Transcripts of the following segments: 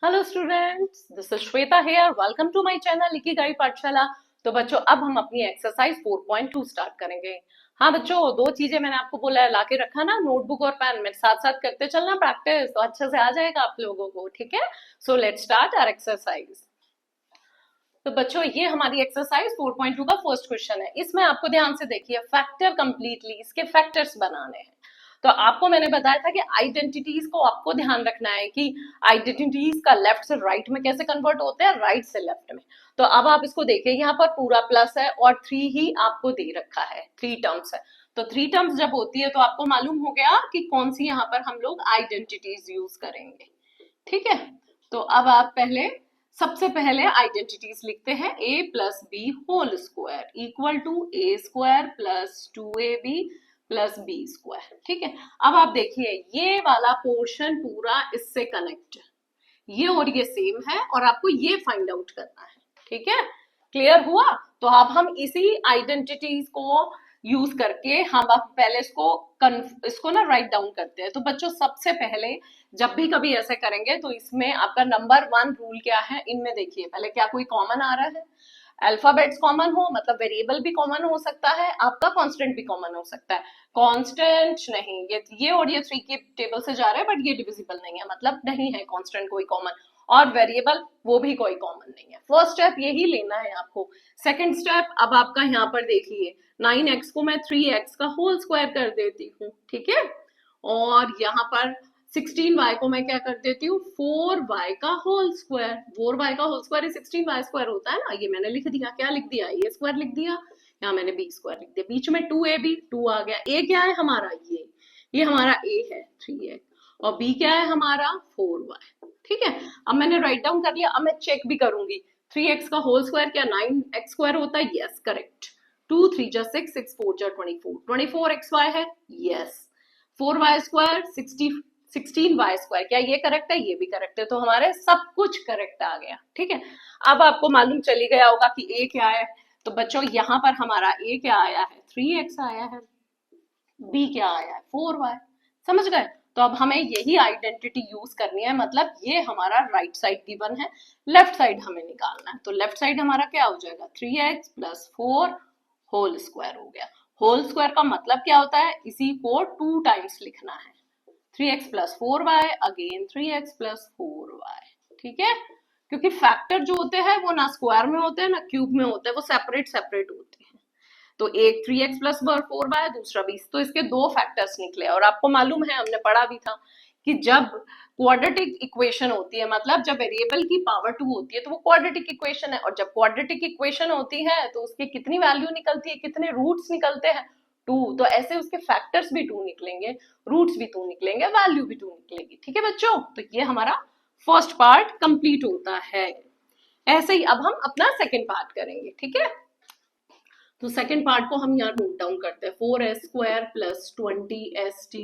Hello students, this is Shweta here. Welcome to my channel Ikigai Pathshala. तो बच्चों, अब हम अपनी एक्सरसाइज 4.2 स्टार्ट करेंगे। हाँ बच्चों, दो चीजें मैंने आपको बोला है, लाके रखा ना, नोटबुक और पेन। मेरे साथ साथ करते चलना प्रैक्टिस, तो अच्छे से आ जाएगा आप लोगों को। ठीक है, so let's start our exercise. तो बच्चों, ये हमारी एक्सरसाइज 4.2 का फर्स्ट क्वेश्चन है। इसमें आपको ध्यान से देखिए, फैक्टर कंप्लीटली, इसके फैक्टर्स बनाने हैं। तो आपको मैंने बताया था कि आइडेंटिटीज को आपको ध्यान रखना है कि आइडेंटिटीज का लेफ्ट से राइट में कैसे कन्वर्ट होते हैं, राइट से लेफ्ट में। तो अब आप इसको देखिए, यहाँ पर पूरा प्लस है और 3 ही आपको दे रखा है, 3 टर्म्स है। तो 3 टर्म्स जब होती है तो आपको मालूम हो गया कि कौन सी यहाँ पर हम लोग आइडेंटिटीज यूज करेंगे। ठीक है, तो अब आप सबसे पहले आइडेंटिटीज लिखते हैं। a plus B whole square equal to a square plus 2ab plus B square. ठीक है, अब आप देखिए, ये वाला पोर्शन पूरा इससे कनेक्ट, ये और ये सेम है और आपको ये फाइंड आउट करना है। ठीक है, क्लियर हुआ? तो अब हम इसी आइडेंटिटीज को यूज करके हम अब पहले इसको ना राइट डाउन करते हैं। तो बच्चों, सबसे पहले जब भी कभी ऐसे करेंगे तो इसमें आपका नंबर 1 रूल क्या है, इनमें देखिए पहले क्या कोई कॉमन आ रहा है। अल्फाबेट्स कॉमन हो, मतलब वेरिएबल भी कॉमन हो सकता है, आपका कांस्टेंट भी कॉमन हो सकता है। कांस्टेंट नहीं, ये और ये 3 के टेबल से जा रहा है, बट ये डिविजिबल नहीं है, मतलब नहीं है कांस्टेंट कोई कॉमन। और वेरिएबल वो भी कोई कॉमन नहीं है। फर्स्ट स्टेप यही लेना है आपको। सेकंड स्टेप, अब आपका यहाँ पर देखिए, 9x को मैं 3x का होल स्क्वायर कर देती हूँ। ठीक है, और यहाँ पर 16y को मैं क्या कर देती हूँ, 4y का होल स्क्वायर। 4y का होल स्क्वायर 16y स्क्वायर होता है ना, ये मैंने लिख दिया। क्या लिख दिया? ए स्क्वायर लिख दिया। यहाँ मैंने बी स्क्वायर लिख दिया। बीच में 2ab, 2 आ गया। ए क्या है हमारा? ये हमारा ए है 3x, और बी क्या है हमारा? 4y। ठीक है, अब मैंने राइट डाउन कर लिया। अब मैं चेक भी करूंगी, 3x का होल स्क्वायर क्या 9x स्क्वायर होता है? Yes, correct. 2 3 जा 6, 6 4 जा 24, 24xy है। Yes, 4y square 16y square, क्या ये करेक्ट है? ये भी करेक्ट है। तो हमारे सब कुछ करेक्ट आ गया। ठीक है, अब आपको मालूम चली गया होगा कि a क्या है। तो बच्चों, यहाँ पर हमारा a क्या आया है? 3x आया है। b क्या आया है? 4y। समझ गए? तो अब हमें यही आइडेंटिटी यूज करनी है, मतलब ये हमारा राइट साइड गिवन है, लेफ्ट साइड हमें निकालना है। तो लेफ्ट साइड हमारा क्या हो जाएगा? 3x प्लस 4 होल स्क्वायर हो गया। होल स्क्वायर का मतलब क्या होता है? इसी को 2 टाइम्स लिखना है। 3x plus 4y, again 3x plus 4y। ठीक है, क्योंकि फैक्टर जो होते हैं वो ना स्क्वायर में होते हैं ना क्यूब में होते हैं, वो सेपरेट सेपरेट होते हैं। तो एक 3x प्लस 4y, दूसरा 20, तो इसके दो फैक्टर्स निकले। और आपको मालूम है, हमने पढ़ा भी था कि जब क्वाड्रेटिक इक्वेशन होती है, मतलब जब वेरिएबल की पावर 2 होती है, तो वो क्वाड्रेटिक इक्वेशन है। और जब क्वाड्रेटिक इक्वेशन होती है तो उसकी कितनी वैल्यू निकलती है, कितने रूट्स निकलते हैं? 2। तो ऐसे उसके फैक्टर्स भी 2 निकलेंगे, रूट्स भी 2 निकलेंगे, वैल्यू भी 2 निकलेगी। ठीक है बच्चों, तो ये हमारा फर्स्ट पार्ट कंप्लीट होता है। ऐसे ही अब हम अपना सेकेंड पार्ट करेंगे। ठीक है, तो सेकेंड पार्ट को हम यहाँ नोट डाउन करते हैं। 4s square plus 20st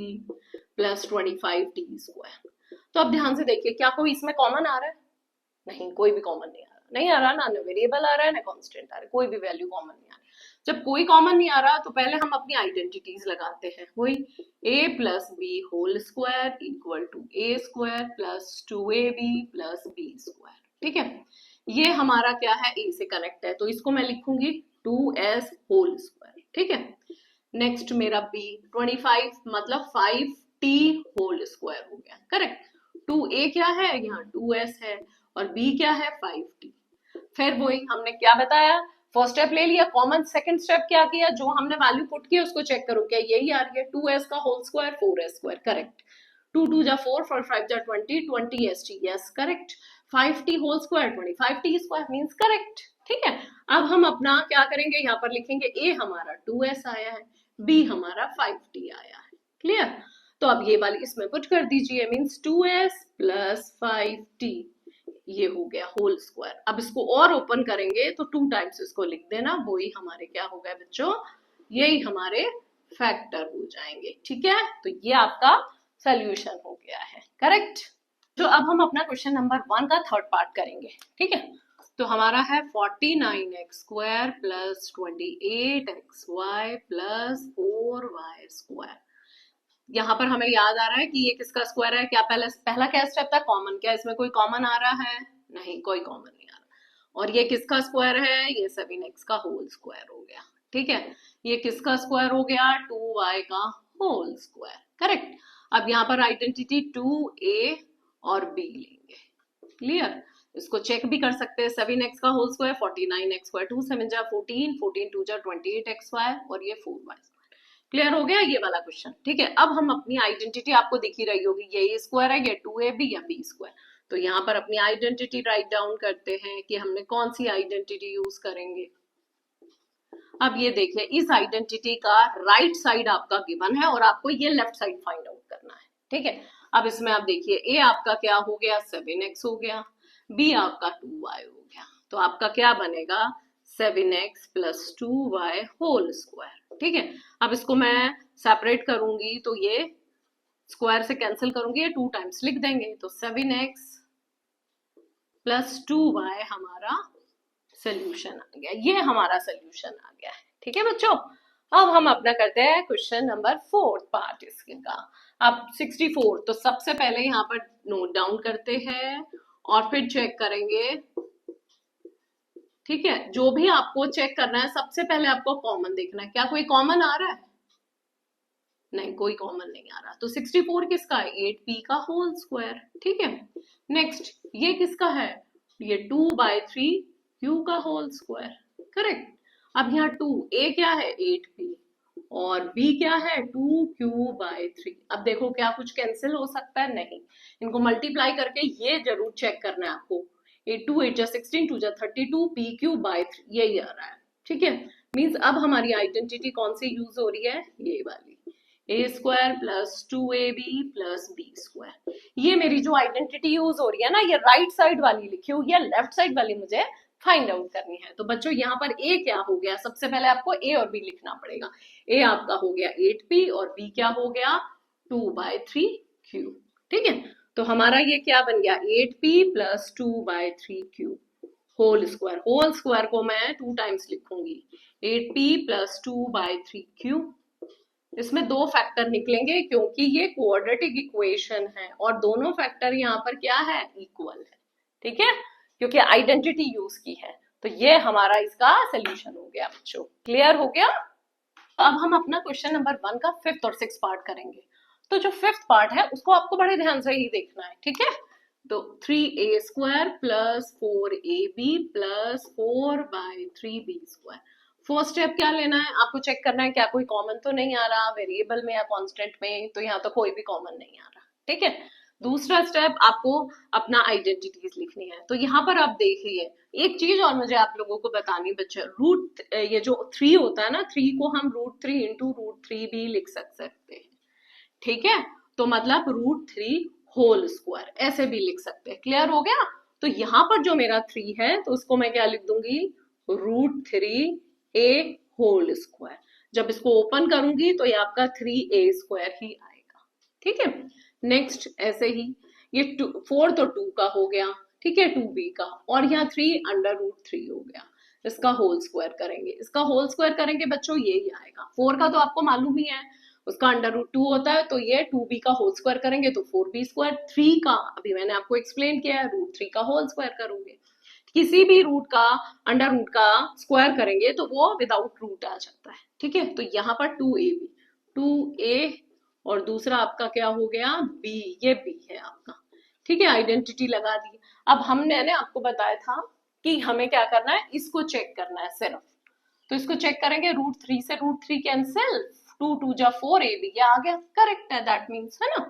plus 25t square. तो अब ध्यान से देखिए, क्या कोई इसमें कॉमन आ रहा है? नहीं, कोई भी कॉमन नहीं आ रहा। नहीं आ रहा ना, वेरिएबल आ रहा है ना कांस्टेंट आ रहा है, कोई भी वैल्यू कॉमन नहीं आ रही। जब कोई कॉमन नहीं आ रहा तो पहले हम अपनी आइडेंटिटीज लगाते हैं। वही a plus B whole square equal to a square plus 2ab plus B square. ठीक है, ये हमारा क्या है? a से कनेक्ट है, तो इसको मैं लिखूंगी 2s होल स्क्वायर। ठीक है, नेक्स्ट मेरा b 25, मतलब 5t होल स्क्वायर हो गया। करेक्ट, 2a क्या है? यहाँ 2s है, और b क्या है? 5t। फिर वही हमने क्या बताया, फर्स्ट स्टेप ले लिया कॉमन। सेकंड स्टेप क्या किया? जो हमने वैल्यू पुट की उसको चेक करो, क्या यही आ रही है? 2s का whole square 4s square, correct. 2 2 जा 4, 4 5 जा 20, 20st, yes correct. 5t whole square 25t square means correct. ठीक है, अब हम अपना क्या करेंगे, यहाँ पर लिखेंगे a हमारा 2s आया है, b हमारा 5t आया है। क्लियर? तो अब ये वाली इसमें पुट कर दीजिए, मींस 2s प्लस 5t, ये हो गया होल स्क्वायर। अब इसको और ओपन करेंगे तो 2 टाइम्स इसको लिख देना, वही हमारे क्या हो गया बच्चों? यही हमारे फैक्टर हो जाएंगे। ठीक है, तो ये आपका सोल्यूशन हो गया है। करेक्ट। तो अब हम अपना क्वेश्चन नंबर 1 का थर्ड पार्ट करेंगे। ठीक है, तो हमारा है 49x square plus 28xy plus 4y square. यहाँ पर हमें याद आ रहा है कि ये किसका स्क्वायर है, क्या पहला क्या स्टेप था, कॉमन, क्या इसमें कोई कॉमन आ रहा है, नहीं कोई कॉमन नहीं आ रहा। और ये किसका स्क्वायर है, ये 7x का होल स्क्वायर हो गया, ठीक है। ये किसका स्क्वायर हो गया, 2y का होल स्क्वायर, करेक्ट। अब यहाँ पर आइडेंटिटी 2a और b लेंगे, क्लियर। इसको चेक भी कर सकते हैं, 7x का होल स्क्वायर 49x स्क्वायर, 2 7 जा 14, 14 2 जा 28x स्क्वायर और ये 4y। क्लियर हो गया ये वाला क्वेश्चन, ठीक है। अब हम अपनी आइडेंटिटी, आपको दिख ही रही होगी, ये स्क्वायर है, ये 2ab या b स्क्वायर। तो यहाँ पर अपनी आइडेंटिटी राइट डाउन करते हैं कि हमने कौन सी आइडेंटिटी यूज करेंगे। अब ये देखिए, इस आइडेंटिटी का राइट साइड आपका गिवन है और आपको ये लेफ्ट साइड फाइंड आउट करना है, ठीक है। अब इसमें आप देखिए, ए आपका क्या हो गया, 7x हो गया, बी आपका 2y हो गया, तो आपका क्या बनेगा, 7x plus 2y whole square, ठीक है। अब इसको मैं सेपरेट करूंगी तो ये स्क्वायर से कैंसिल करूंगी, ये 2 टाइम्स लिख देंगे, तो 7x प्लस 2y हमारा सोल्यूशन आ गया, ये हमारा सोल्यूशन आ गया है, ठीक है बच्चों। अब हम अपना करते हैं क्वेश्चन नंबर 4 पार्ट इसके का। अब 64, तो सबसे पहले यहाँ पर नोट डाउन करते हैं और फिर चेक करेंगे, ठीक है। जो भी आपको चेक करना है, सबसे पहले आपको कॉमन देखना है, क्या कोई कॉमन आ रहा है, नहीं कोई कॉमन नहीं आ रहा, तो 64 किसका है, 8p का होल स्क्वायर, ठीक है। नेक्स्ट ये किसका है, ये 2/3 q का होल स्क्वायर, करेक्ट। अब यहाँ 2, a क्या है 8p और b क्या है 2q/3। अब देखो क्या कुछ कैंसिल हो सकता है, नहीं, इनको मल्टीप्लाई करके ये जरूर चेक करना है आपको, 2 8 जा 16, 2 जा 32, pq/3 यही आ रहा है, ठीक है। मीन्स अब हमारी आइडेंटिटी कौन सी यूज हो रही है, ये वाली, A square plus 2ab plus B square. ये मेरी जो आइडेंटिटी यूज हो रही है ना, ये राइट साइड वाली लिखी हुई है, लेफ्ट साइड वाली मुझे फाइंड आउट करनी है। तो बच्चों यहाँ पर ए क्या हो गया, सबसे पहले आपको ए और बी लिखना पड़ेगा। ए आपका हो गया 8p और बी क्या हो गया 2/3q, ठीक है। तो हमारा ये क्या बन गया, 8p plus 2/3q whole square, whole square को मैं 2 टाइम्स लिखूंगी, 8p प्लस 2/3q। इसमें 2 फैक्टर निकलेंगे क्योंकि ये क्वाड्रेटिक इक्वेशन है और दोनों फैक्टर यहाँ पर क्या है, इक्वल है, ठीक है, क्योंकि आइडेंटिटी यूज की है। तो ये हमारा इसका सोल्यूशन हो गया बच्चों, क्लियर हो गया। तो अब हम अपना क्वेश्चन नंबर 1 का 5th और 6th पार्ट करेंगे। तो जो 5th पार्ट है उसको आपको बड़े ध्यान से ही देखना है, ठीक है। तो 3a square plus 4ab plus 4/3b square. First step क्या लेना है, आपको चेक करना है क्या कोई कॉमन तो नहीं आ रहा वेरिएबल में या कांस्टेंट में, तो यहाँ तो कोई भी कॉमन नहीं आ रहा, ठीक है। दूसरा स्टेप आपको अपना आइडेंटिटीज लिखनी है। तो यहाँ पर आप देखिए, एक चीज और मुझे आप लोगों को बतानी बच्चे, रूट ये जो 3 होता है ना, 3 को हम √3 इंटू √3 भी लिख सकते हैं, ठीक है। तो मतलब √3 होल स्क्वायर ऐसे भी लिख सकते हैं, क्लियर हो गया। तो यहाँ पर जो मेरा 3 है तो उसको मैं क्या लिख दूंगी, √3a होल स्क्वायर। जब इसको ओपन करूंगी तो ये आपका 3a स्क्वायर ही आएगा, ठीक है। नेक्स्ट ऐसे ही ये 4 तो 2 का हो गया, ठीक है, 2b का, और यहाँ 3 √3 हो गया। इसका होल स्क्वायर करेंगे, इसका होल स्क्वायर करेंगे बच्चों यही आएगा। 4 का तो आपको मालूम ही है, उसका √2 होता है, तो ये 2b का होल स्क्वायर करेंगे तो 4b स्क्वायर। 3 का अभी मैंने आपको एक्सप्लेन किया है, √3 का होल स्क्वायर करोगे। किसी भी रूट का अंडर रूट का स्क्वायर करेंगे तो वो विदाउट रूट आ जाता है, ठीक है। तो यहाँ पर 2a और दूसरा आपका क्या हो गया b, ये b है आपका, ठीक है। आइडेंटिटी लगा दी। अब हमने आपको बताया था कि हमें क्या करना है, इसको चेक करना है सिर्फ। तो इसको चेक करेंगे, √3 से √3 कैंसिल, 2 2 जा 4ab, ये आ गया, करेक्ट है, दैट मीन्स, है ना।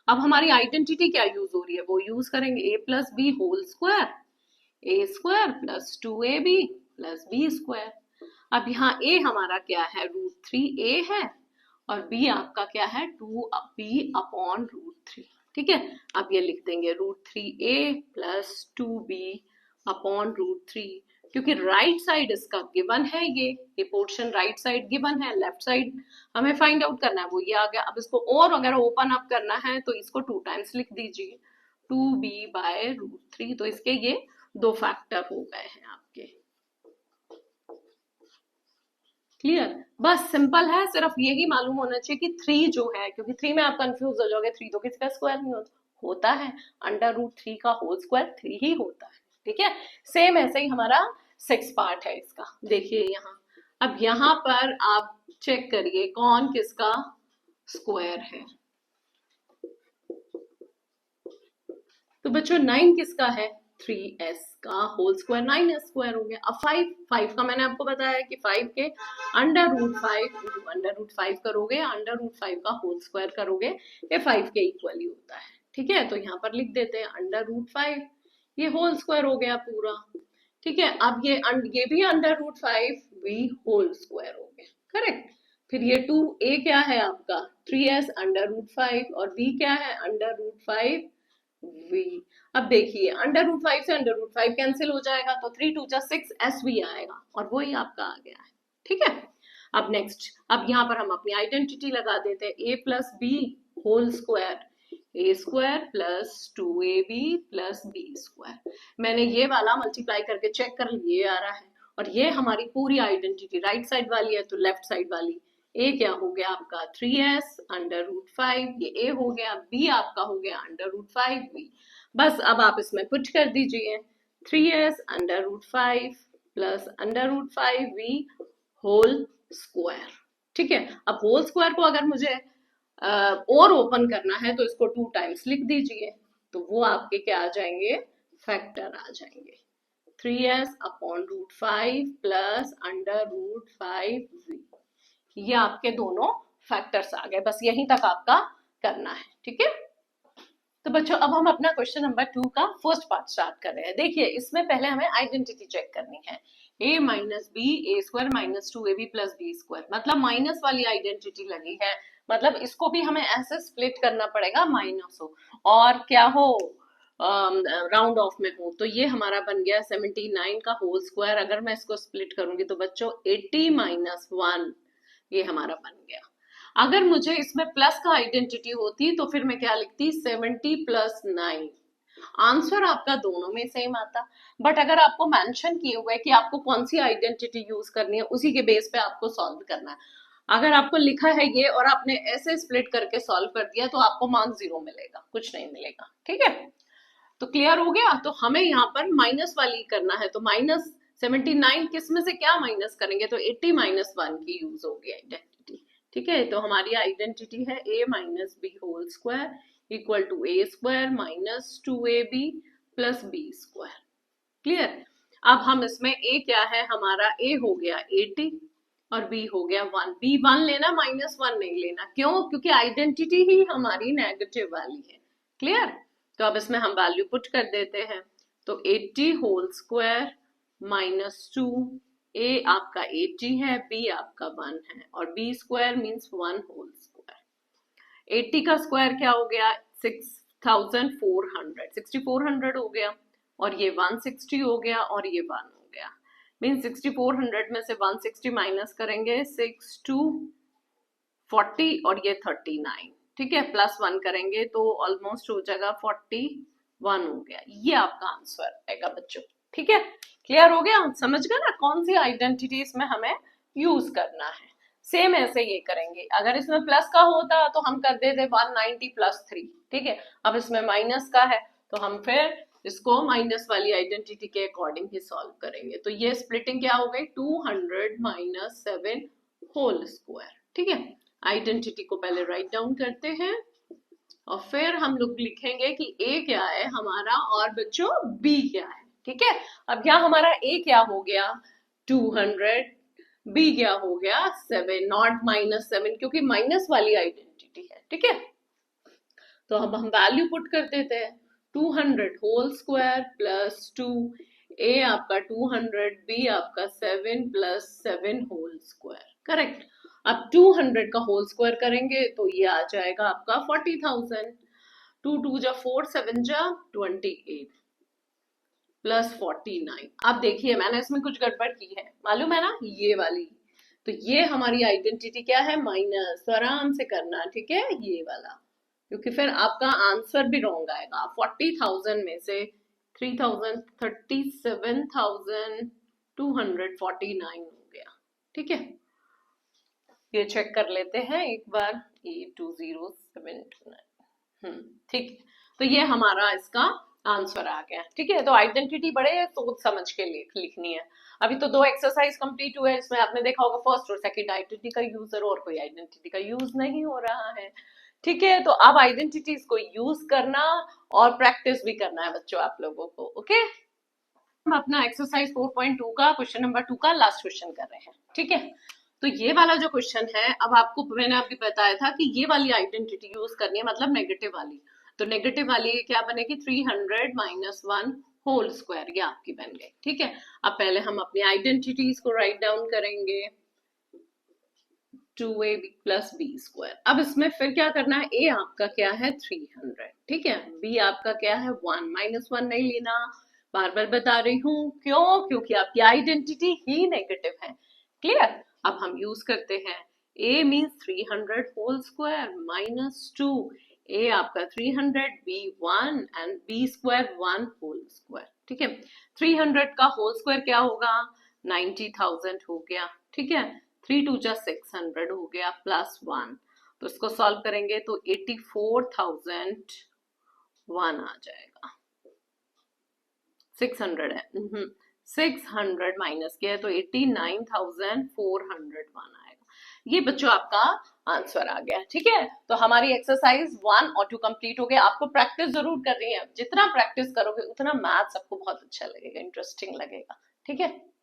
अब हमारी आइडेंटिटी क्या यूज हो रही है, वो यूज करेंगे a plus B whole square, a square plus 2ab plus b square. अब यहाँ a हमारा क्या है, √3a है और b आपका क्या है 2b अपॉन √3, ठीक है। अब ये लिख देंगे √3a प्लस 2b अपॉन √3, क्योंकि राइट साइड इसका गिवन है, ये पोर्शन राइट साइड गिवन है, लेफ्ट साइड हमें फाइंड आउट करना है, वो ये आ गया। अब इसको और अगर ओपन अप करना है तो इसको 2 टाइम्स लिख दीजिए, 2b/√3, तो इसके ये 2 फैक्टर हो गए हैं आपके। क्लियर? बस सिंपल है, सिर्फ यही मालूम होना चाहिए कि 3 जो है, क्योंकि 3 में आप कंफ्यूज हो जाओगे, 3 तो किसी का स्क्वायर नहीं होता है, √3 का होल स्क्वायर 3 ही होता है। ठीक है, सेम ऐसे ही हमारा 6 पार्ट है इसका। देखिए यहाँ, अब यहाँ पर आप चेक करिए कौन किसका स्क्वायर है। तो बच्चों 9 किसका है? 3s का होल स्क्वायर, 9s स्क्वायर हो गया। अब 5 का मैंने आपको बताया कि 5 के √5 करोगे, √5 का होल स्क्वायर करोगे, ये 5 के इक्वल ही होता है। ठीक है, तो यहाँ पर लिख देते हैं √5, ये होल स्क्वायर हो गया पूरा। ठीक है, अब ये भी √5 भी होल स्क्वायर हो गया, करेक्ट। फिर ये 2 a क्या है आपका 3s √5 और b क्या है √5 v। अब देखिए √5 से √5 कैंसिल हो जाएगा, तो 3 2 जा 6 s v आएगा और वही आपका आ गया है। ठीक है, अब नेक्स्ट, अब यहाँ पर हम अपनी आइडेंटिटी लगा देते हैं, a plus B whole square, a square plus 2ab plus b square. मैंने ये वाला मल्टीप्लाई करके चेक कर लिए आ रहा है, और ये हमारी पूरी आइडेंटिटी राइट साइड वाली है, तो लेफ्ट साइड वाली a क्या हो गया आपका 3s √5, ये a हो गया, b आपका हो गया √5v। बस अब आप इसमें पुट कर दीजिए 3s √5 plus √5v whole square. ठीक है, अब होल स्क्वायर को अगर मुझे और ओपन करना है तो इसको 2 टाइम्स लिख दीजिए, तो वो आपके क्या आ जाएंगे, फैक्टर आ जाएंगे, 3s अपॉन √5 प्लस √5v। ये आपके दोनों फैक्टर्स आ गए, बस यहीं तक आपका करना है। ठीक है, तो बच्चों अब हम अपना क्वेश्चन नंबर 2 का फर्स्ट पार्ट स्टार्ट कर रहे हैं। देखिए इसमें पहले हमें आइडेंटिटी चेक करनी है, a minus B A square minus 2ab plus B square, मतलब माइनस वाली आइडेंटिटी लगी है, मतलब इसको भी हमें ऐसे स्प्लिट करना पड़ेगा माइनस हो और क्या हो राउंड ऑफ में हो। तो ये हमारा बन गया 79 का होल स्क्वायर। अगर मैं इसको स्प्लिट करूंगी तो बच्चों 80 माइनस 1 ये हमारा बन गया। अगर मुझे इसमें प्लस का आइडेंटिटी होती तो फिर मैं क्या लिखती 70 प्लस 9, आंसर आपका दोनों में सेम आता। बट अगर आपको मेंशन किए हुए कि आपको कौन सी आइडेंटिटी यूज करनी है, उसी के बेस पे आपको सॉल्व करना है। अगर आपको लिखा है ये और आपने ऐसे स्प्लिट करके सॉल्व कर दिया तो आपको मार्क 0 मिलेगा, कुछ नहीं मिलेगा। ठीक है, तो क्लियर हो गया। तो हमें यहाँ पर माइनस वाली करना है, तो माइनस 79 किस में से क्या माइनस करेंगे, तो 80 माइनस 1 की यूज होगी आइडेंटिटी। ठीक है, तो हमारी आइडेंटिटी है a minus B whole square equal to a square minus 2ab plus b square. Clear, अब हम इसमें a क्या है, हमारा a हो गया 80 और b हो गया 1, b 1 लेना माइनस 1 नहीं लेना, क्यों, क्योंकि आइडेंटिटी ही हमारी नेगेटिव वाली है। क्लियर, तो अब इसमें हम वैल्यू पुट कर देते हैं, तो 80 होल स्क्वायर माइनस 2, a आपका 80 है, b आपका 1 है और b square means 1 whole square. 80 का स्क्वायर क्या हो गया 6400, 6400 हो गया और ये 160 हो गया और ये 1 हो गया, मीन 6400 में से 160 माइनस करेंगे 6 2 40 और ये 39। ठीक है, प्लस 1 करेंगे तो ऑलमोस्ट हो जाएगा 41 हो गया, ये आपका आंसर आएगा बच्चों। ठीक है, क्लियर हो गया, समझ गए ना कौन सी आइडेंटिटी इसमें हमें यूज करना है। सेम ऐसे ये करेंगे, अगर इसमें प्लस का होता तो हम कर देते 190 प्लस 3। ठीक है, अब इसमें माइनस का है तो हम फिर इसको माइनस वाली आइडेंटिटी के अकॉर्डिंग ही सॉल्व करेंगे। तो ये स्प्लिटिंग क्या हो गई 200 माइनस 7 होल स्क्वायर। ठीक है, आइडेंटिटी को पहले राइट डाउन करते हैं और फिर हम लोग लिखेंगे कि a क्या है हमारा और बच्चों b क्या है। ठीक है, अब यहाँ हमारा a क्या हो गया 200, b क्या हो गया 7, नॉट माइनस 7 क्योंकि माइनस वाली आइडेंटिटी है। ठीक है, तो अब हम वैल्यू पुट कर देते हैं 200 होल स्क्वायर प्लस 2, a आपका 200, b आपका 7 प्लस 7 होल स्क्वायर। करेक्ट, अब 200 का होल स्क्वायर करेंगे तो ये आ जाएगा आपका 40,000, 2 2 जा 4 7 जा 28 प्लस 49। अब देखिए मैंने इसमें कुछ गड़बड़ की है, मालूम है ना, ये वाली, तो ये हमारी आइडेंटिटी क्या है माइनस, तो आराम से करना। ठीक है, ये वाला, क्योंकि फिर आपका आंसर भी रॉन्ग आएगा। 40,000 में से 3,000 37,249 हो गया। ठीक है, ये चेक कर लेते हैं एक बार, 820729। ठीक है, तो ये हमारा इसका आंसर आ गया। ठीक है, तो आइडेंटिटी बड़े सोच समझ के लिखनी है। अभी तो 2 एक्सरसाइज कंप्लीट हुए, इसमें आपने देखा होगा फर्स्ट और सेकंड आइडेंटिटी का यूजर और कोई आइडेंटिटी का यूज नहीं हो रहा है। ठीक है, तो अब आइडेंटिटीज को यूज करना और प्रैक्टिस भी करना है बच्चों आप लोगों को। ओके, हम अपना एक्सरसाइज 4.2 का क्वेश्चन नंबर 2 का लास्ट क्वेश्चन कर रहे हैं। ठीक है, तो ये वाला जो क्वेश्चन है, अब आपको मैंने अभी बताया था कि ये वाली आइडेंटिटी यूज करनी है, मतलब नेगेटिव वाली। तो नेगेटिव वाली क्या बनेगी, 300 माइनस 1 होल स्क्वायर, ये आपकी बन गई। ठीक है, अब पहले हम अपनी आइडेंटिटीज को राइट डाउन करेंगे, 2ab प्लस बी स्क्वायर। अब इसमें फिर क्या करना है, ए आपका क्या है 300, ठीक है, बी आपका क्या है 1, माइनस 1 नहीं लेना, बार बार बता रही हूँ क्यों, क्योंकि आपकी आइडेंटिटी ही नेगेटिव है। क्लियर, अब हम यूज करते हैं, a means 300 whole square minus 2, a आपका 300, b 1 and b square 1 whole square. ठीक है, 300 का होल स्क्वायर क्या होगा, 90,000 हो गया। ठीक है, 3 2 जा 600 हो गया प्लस 1, तो इसको सॉल्व करेंगे तो 84,001 आ जाएगा। 600 है, 600 माइनस किया है तो 89,401 आएगा। ये बच्चों आपका आंसर आ गया। ठीक है, तो हमारी एक्सरसाइज 1 और 2 कंप्लीट हो गया। आपको प्रैक्टिस जरूर करनी है, जितना प्रैक्टिस करोगे उतना मैथ्स आपको बहुत अच्छा लगेगा, इंटरेस्टिंग लगेगा। ठीक है।